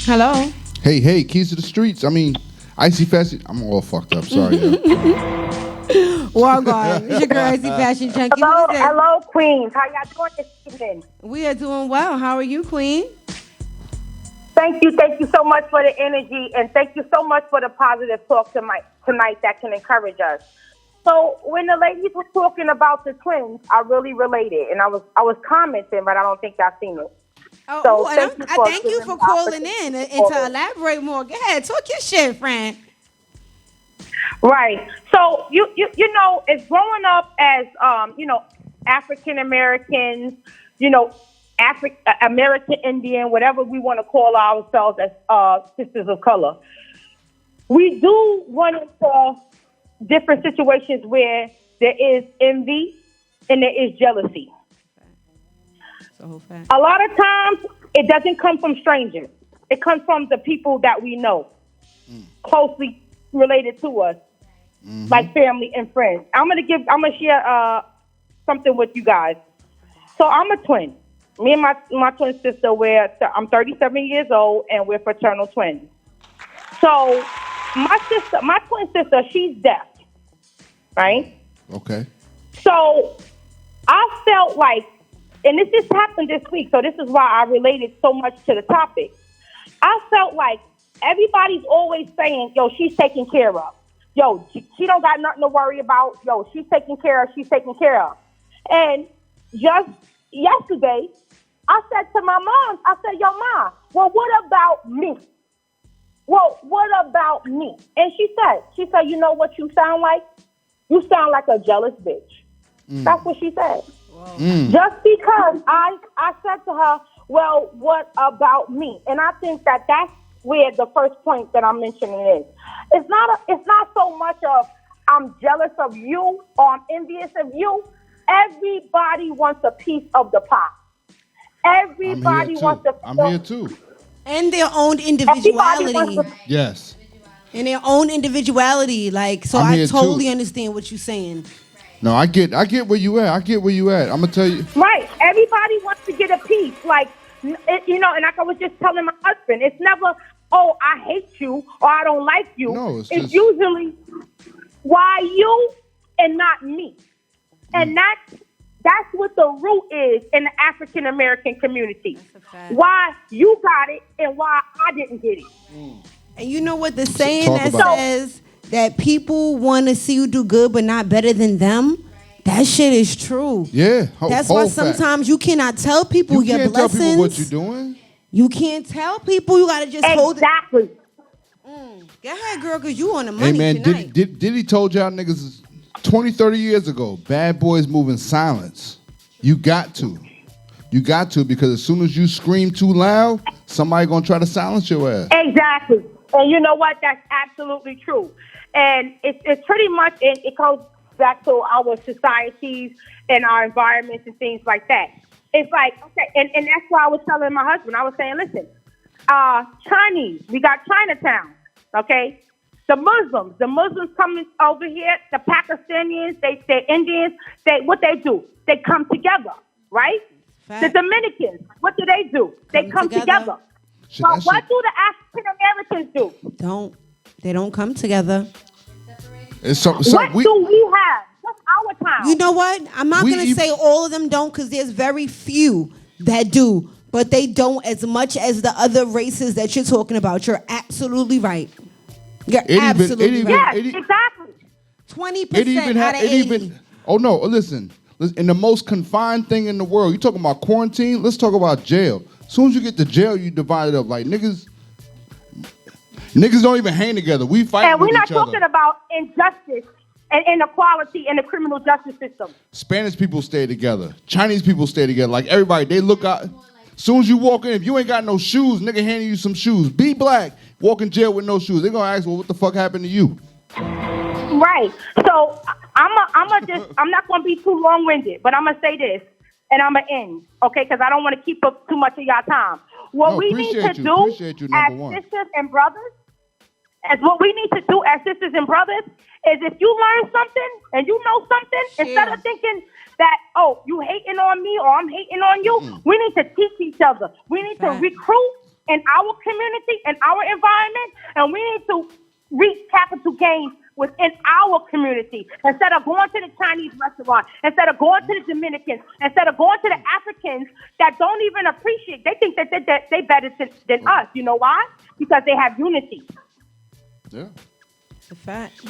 Hello. Hey, keys to the streets. I mean, Icyfashion. I'm all fucked up. Sorry. Well, God, it's your girl, Icy Fashion Junkie. Hello, Queens. How y'all doing this evening? We are doing well. How are you, Queen? Thank you so much for the energy, and thank you so much for the positive talk tonight that can encourage us. So when the ladies were talking about the twins, I really related, and I was commenting, but I don't think y'all seen it. Oh, So and I thank you for calling in and to elaborate more. Go ahead, talk your shit, friend. Right. So you know, it's growing up as African Americans, American Indian, whatever we want to call ourselves as sisters of color. We do run into different situations where there is envy and there is jealousy. A lot of times, it doesn't come from strangers. It comes from the people that we know, closely related to us, like family and friends. I'm gonna share something with you guys. So I'm a twin. Me and my twin sister, I'm 37 years old, and we're fraternal twins. So my twin sister, she's deaf, right? Okay. So I felt like, and this just happened this week, so this is why I related so much to the topic. I felt like everybody's always saying, yo, she's taken care of. Yo, she don't got nothing to worry about. Yo, she's taken care of. And just yesterday, I said to my mom, yo, Ma, well, what about me? And she said, you know what you sound like? You sound like a jealous bitch. That's what she said. Just because I said to her, well, what about me? And I think that's where the first point that I'm mentioning is. It's not so much of I'm jealous of you or I'm envious of you. Everybody wants a piece of the pie. Everybody wants to. I'm here too. And their own individuality. Yes. And their own individuality. Like, so I totally understand what you're saying. No, I get where you at. I'm gonna tell you. Right. Everybody wants to get a piece. Like, and like I was just telling my husband, it's never, oh, I hate you or I don't like you. No, it's usually why you and not me. And that's what the root is in the African American community. Why you got it and why I didn't get it. And you know what the saying that says that people want to see you do good but not better than them? That shit is true. Yeah. That's why sometimes you cannot tell people your blessings. You can't tell people what you're doing. You can't tell people. You got to just hold it. Exactly. Go ahead, girl, because you on the money tonight. Diddy told y'all niggas 20, 30 years ago, bad boys move in silence. You got to. Because as soon as you scream too loud, somebody going to try to silence your ass. Exactly. And you know what? That's absolutely true. And it's pretty much, it goes back to our societies and our environments and things like that. It's like, okay, and that's why I was telling my husband, I was saying, listen, Chinese, we got Chinatown, okay? The Muslims coming over here, the Pakistanis, they Indians, what they do? They come together, right? Fact. The Dominicans, what do? They come together. So what do the African Americans do? They don't come together. What do we have? What's our time? You know what? I'm not going to say all of them don't, because there's very few that do, but they don't as much as the other races that you're talking about. You're absolutely right. You're absolutely right. Yes, exactly. 20% out of 80. Oh no! Listen. In the most confined thing in the world, you talking about quarantine? Let's talk about jail. As soon as you get to jail, you divide it up. Like niggas don't even hang together. We fight with each other. And we're not talking about injustice and inequality in the criminal justice system. Spanish people stay together. Chinese people stay together. Like everybody, they look out. As soon as you walk in, if you ain't got no shoes, nigga handing you some shoes. Be black, walk in jail with no shoes. They're gonna ask, well, what the fuck happened to you? Right. So I'm not gonna be too long-winded, but I'm gonna say this and I'm gonna end, okay? Because I don't want to keep up too much of y'all time. What we need to do as sisters and brothers, is if you learn something and you know something, instead of thinking that, oh, you hating on me or I'm hating on you, we need to teach each other. We need to recruit in our community, in our environment, and we need to reach capital gains within our community instead of going to the Chinese restaurant, instead of going to the Dominicans, instead of going to the Africans that don't even appreciate. They think that they better than us. You know why? Because they have unity. Yeah. A fact.